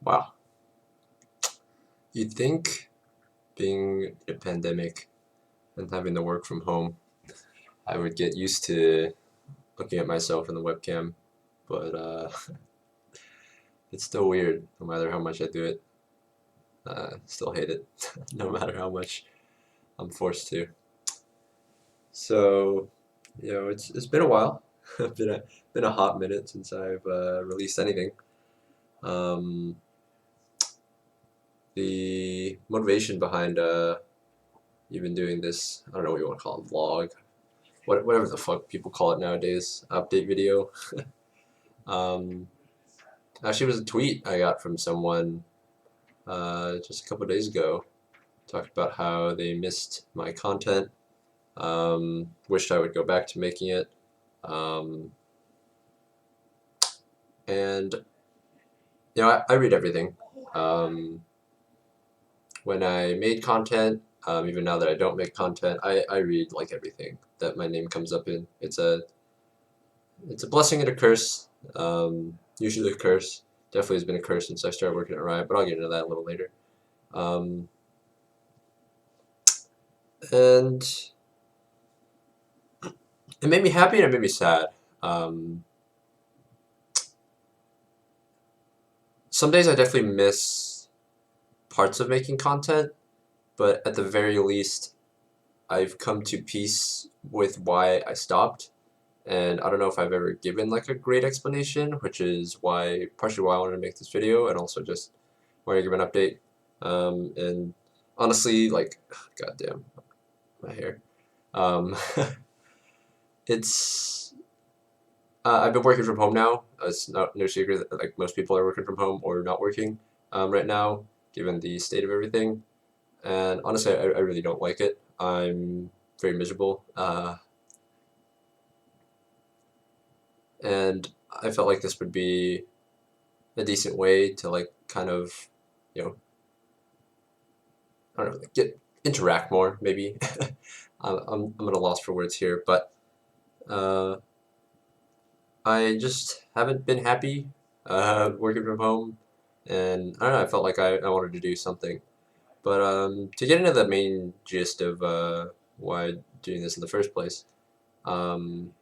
Wow. You'd think being a pandemic and having to work from home, I would get used to looking at myself in the webcam, but it's still weird no matter how much I do it. Still hate it, no matter how much I'm forced to. So, it's been a while. Been a hot minute since I've released anything. Um, the motivation behind even doing this, I don't know what you want to call it, vlog, whatever the fuck people call it nowadays, update video. Um, Actually, it was a tweet I got from someone just a couple of days ago. Talked about how they missed my content, wished I would go back to making it, um, and I read everything. Um, when I made content, even now that I don't make content, I read like everything that my name comes up in. It's a blessing and a curse. Usually a curse. Definitely has been a curse since I started working at Riot, but I'll get into that a little later. Um, and it made me happy and it made me sad. Um, some days I definitely miss parts of making content, but at the very least, I've come to peace with why I stopped. And I don't know if I've ever given like a great explanation, which is partially why I wanted to make this video, and also just wanted to give an update. And honestly, like, goddamn, my hair. Um, it's I've been working from home now. It's no secret that like most people are working from home or not working right now, given the state of everything. And honestly, I really don't like it. I'm very miserable, and I felt like this would be a decent way to like kind of, you know, I don't know, like interact more maybe. I'm at a loss for words here, but uh, I just haven't been happy working from home, and I don't know. I felt like I wanted to do something. But to get into the main gist of why doing this in the first place, um,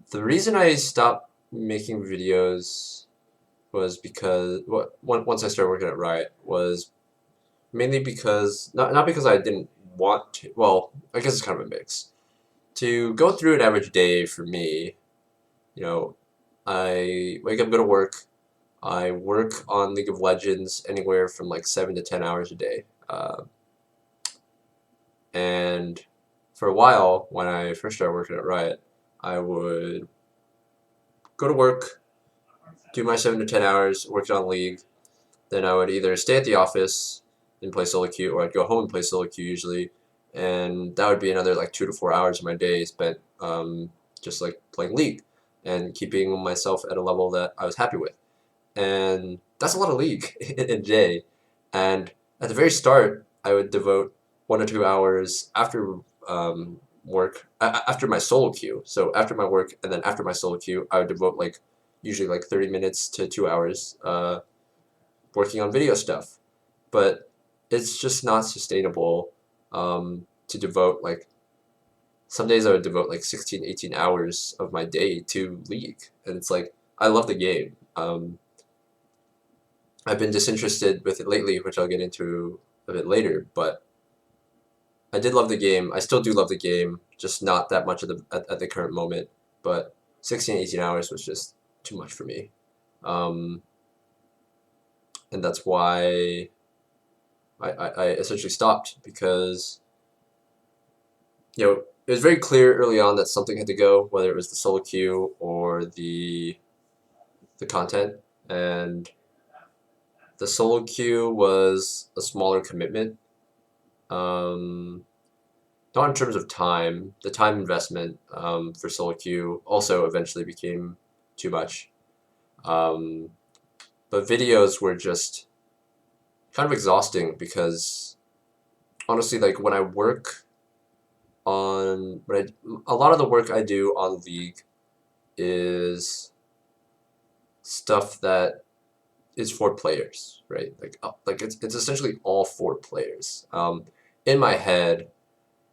the reason I stopped making videos was because once I started working at Riot was mainly because not because I didn't want to. Well, I guess it's kind of a mix. To go through an average day for me, you know, I wake up, go to work. I work on League of Legends anywhere from like 7 to 10 hours a day. And for a while, when I first started working at Riot, I would go to work, do my 7 to 10 hours, work on League. Then I would either stay at the office and play solo queue, or I'd go home and play solo queue usually. And that would be another like 2 to 4 hours of my day spent just like playing League and keeping myself at a level that I was happy with. And that's a lot of League in a day. And at the very start, I would devote 1 or 2 hours after work, after my solo queue. So after my work and then after my solo queue, I would devote like usually like 30 minutes to 2 hours working on video stuff. But it's just not sustainable to devote like some days I would devote like 16, 18 hours of my day to League. And it's like, I love the game. I've been disinterested with it lately, which I'll get into a bit later, but I did love the game. I still do love the game, just not that much at the current moment. But 16, 18 hours was just too much for me. Um, and that's why I essentially stopped because, it was very clear early on that something had to go, whether it was the solo queue or the content. And the solo queue was a smaller commitment. Um, Not in terms of time. The time investment for solo queue also eventually became too much. Um, but videos were just kind of exhausting because honestly, like when I work a lot of the work I do on League is stuff that is for players, right? Like it's essentially all for players. In my head,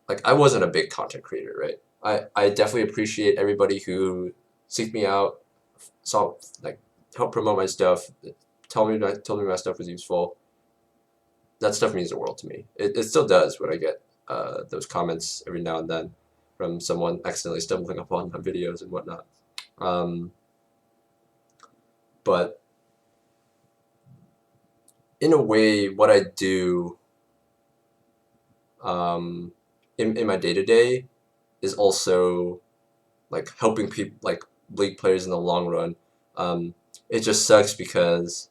like I wasn't a big content creator, right? I definitely appreciate everybody who seek me out, saw like help promote my stuff, told me my stuff was useful. That stuff means the world to me. It still does when I get those comments every now and then from someone accidentally stumbling upon my videos and whatnot. Um, but in a way, what I do um, in my day to day is also like helping people, like league players in the long run. Um, it just sucks because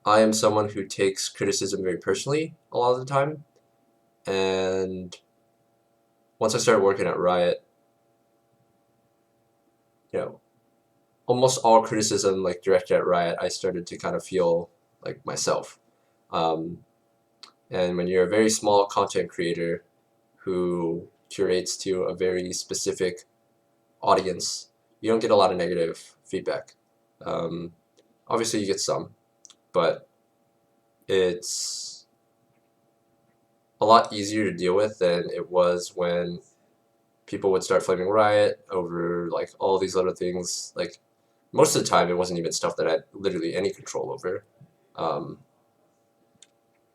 I am someone who takes criticism very personally a lot of the time, and once I started working at Riot, you know, almost all criticism like directed at Riot, I started to kind of feel like myself. Um, and when you're a very small content creator who curates to a very specific audience, you don't get a lot of negative feedback. Um, Obviously, you get some, but it's a lot easier to deal with than it was when people would start flaming Riot over like all these other things. Like most of the time, it wasn't even stuff that I had literally any control over. Um,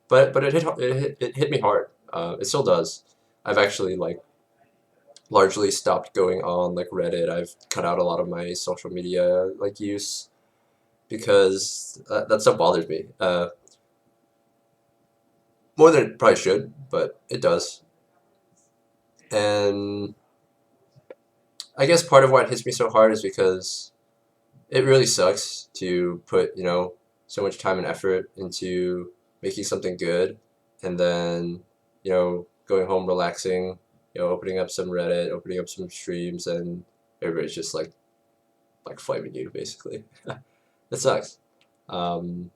but it hit me hard. It still does. I've actually like largely stopped going on like Reddit. I've cut out a lot of my social media like use because that stuff bothers me more than it probably should, but it does. And I guess part of why it hits me so hard is because it really sucks to put, so much time and effort into making something good and then, going home relaxing, opening up some Reddit, opening up some streams, and everybody's just like flaming you basically. It sucks. Um,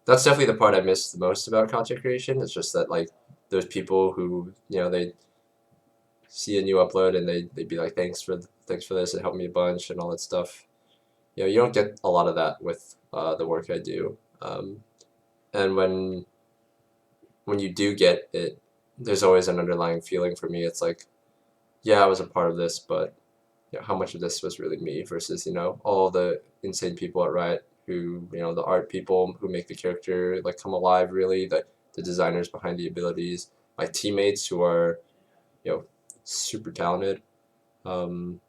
that's definitely the part I miss the most about content creation. It's just that like those people who, they see a new upload and they'd be like, thanks for this, it helped me a bunch and all that stuff. You don't get a lot of that with the work I do. And when you do get it, there's always an underlying feeling for me. It's like, yeah, I was a part of this, but how much of this was really me versus all the insane people at Riot who the art people who make the character like come alive, really, the designers behind the abilities, my teammates who are you know super talented. Um,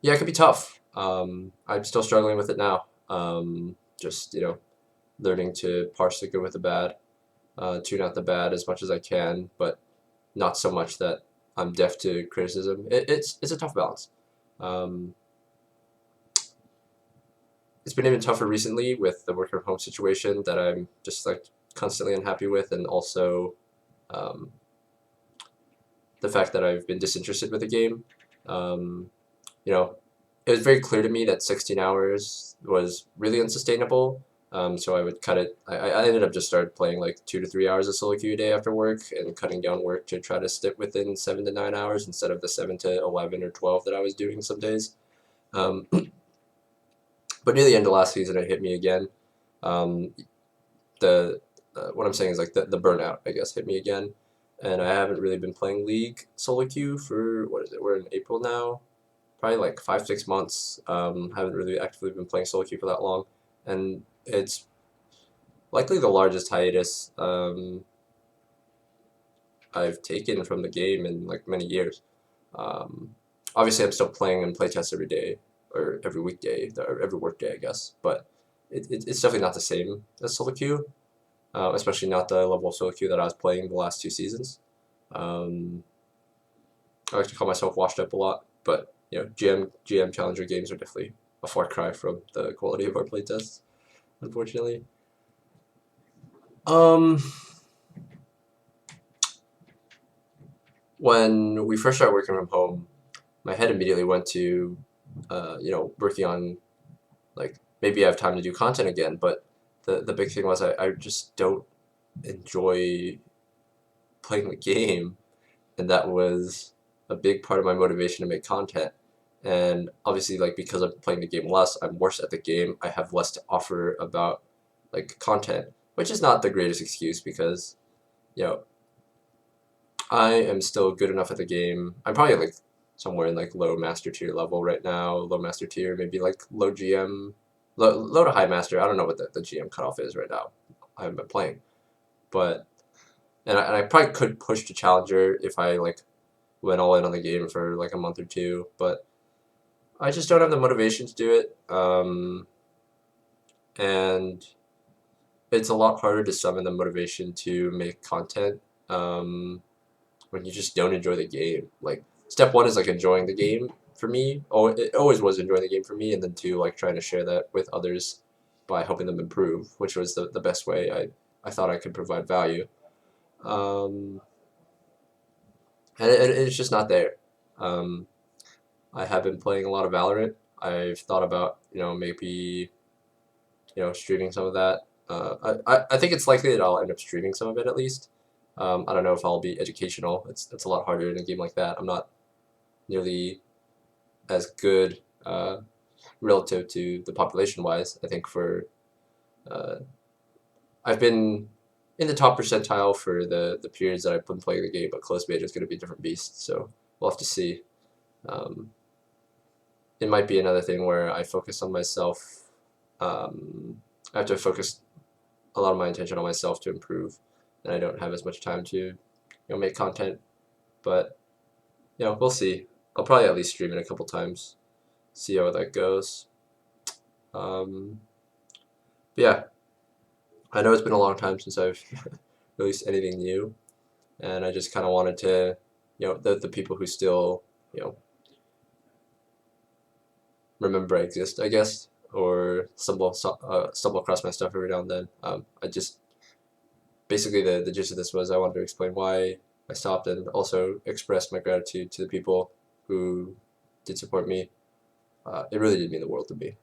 yeah, it could be tough. I'm still struggling with it now. Just learning to parse the good with the bad, tune out the bad as much as I can, but not so much that I'm deaf to criticism. It's a tough balance. Um, it's been even tougher recently with the work from home situation that I'm just like constantly unhappy with, and also um, the fact that I've been disinterested with the game. Um, you know, it was very clear to me that 16 hours was really unsustainable. So I would cut it. I ended up just started playing like 2 to 3 hours of solo queue a day after work and cutting down work to try to stick within 7 to 9 hours instead of the 7 to 11 or 12 that I was doing some days. Um, but near the end of last season, it hit me again. Um, the what I'm saying is like the burnout, I guess, hit me again, and I haven't really been playing League solo queue for what is it? We're in April now, probably like 5 6 months. Haven't really actively been playing solo queue for that long, and it's likely the largest hiatus I've taken from the game in like many years. Um, Obviously, I'm still playing and playtest every day or every weekday or every workday, I guess, but it's definitely not the same as solo queue, especially not the level of solo queue that I was playing the last 2 seasons. Um, I like to call myself washed up a lot, but GM Challenger games are definitely a far cry from the quality of our playtests, unfortunately. Um, when we first started working from home, my head immediately went to, working on like maybe I have time to do content again. But the big thing was I just don't enjoy playing the game, and that was a big part of my motivation to make content. and obviously like because I'm playing the game less, I'm worse at the game. I have less to offer about like content, which is not the greatest excuse because you know I am still good enough at the game. I'm probably like somewhere in like low master tier level right now. Low master tier, maybe like low GM, low to high master. I don't know what the GM cutoff is right now. I haven't been playing, but and I probably could push to challenger if I like went all in on the game for like a month or two, but I just don't have the motivation to do it. And it's a lot harder to summon the motivation to make content um, when you just don't enjoy the game. Like step one is like enjoying the game for me. Oh, it always was enjoying the game for me, and then two, like trying to share that with others by helping them improve, which was the best way I thought I could provide value. Um, and it's just not there. Um, I have been playing a lot of Valorant. I've thought about maybe streaming some of that. I think it's likely that I'll end up streaming some of it at least. I don't know if I'll be educational. It's a lot harder in a game like that. I'm not nearly as good relative to the population wise. I think uh, I've been in the top percentile for the periods that I've been playing the game, but close beta is going to be a different beast. So we'll have to see. Um, it might be another thing where I focus on myself. I have to focus a lot of my attention on myself to improve, and I don't have as much time to make content. But we'll see. I'll probably at least stream it a couple times, see how that goes. Um, but yeah, I know it's been a long time since I've released anything new, and I just kind of wanted to, the people who still, remember I exist, I guess, or stumble across my stuff every now and then. I just basically the gist of this was I wanted to explain why I stopped and also express my gratitude to the people who did support me. It really did mean the world to me.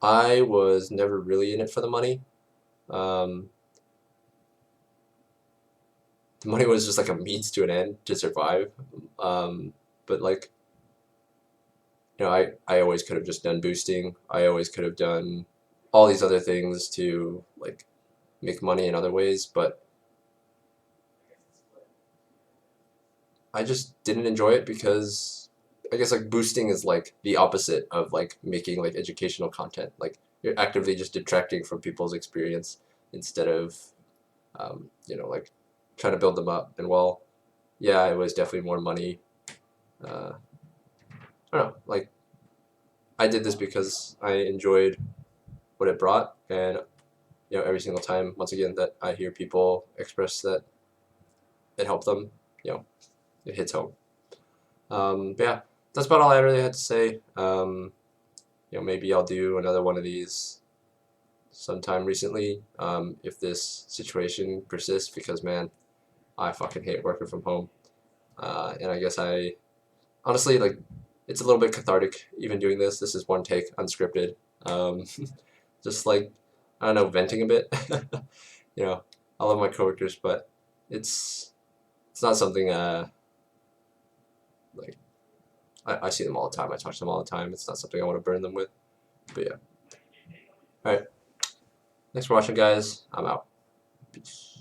I was never really in it for the money. Um, the money was just like a means to an end to survive. But like, I always could have just done boosting. I always could have done all these other things to like make money in other ways, but I just didn't enjoy it because I guess like boosting is like the opposite of like making like educational content. Like you're actively just detracting from people's experience instead of like trying to build them up. And while yeah, it was definitely more money. Uh, I don't know. Like I did this because I enjoyed what it brought, and every single time, once again, that I hear people express that it helped them, it hits home. But yeah, that's about all I really had to say. Maybe I'll do another one of these sometime recently if this situation persists because man, I fucking hate working from home. And I guess I honestly like it's a little bit cathartic even doing this. This is one take, unscripted. Um, just like I don't know, venting a bit. I love my coworkers, but it's not something like I see them all the time. I talk to them all the time. It's not something I want to burn them with. But yeah. All right. Thanks for watching, guys. I'm out. Peace.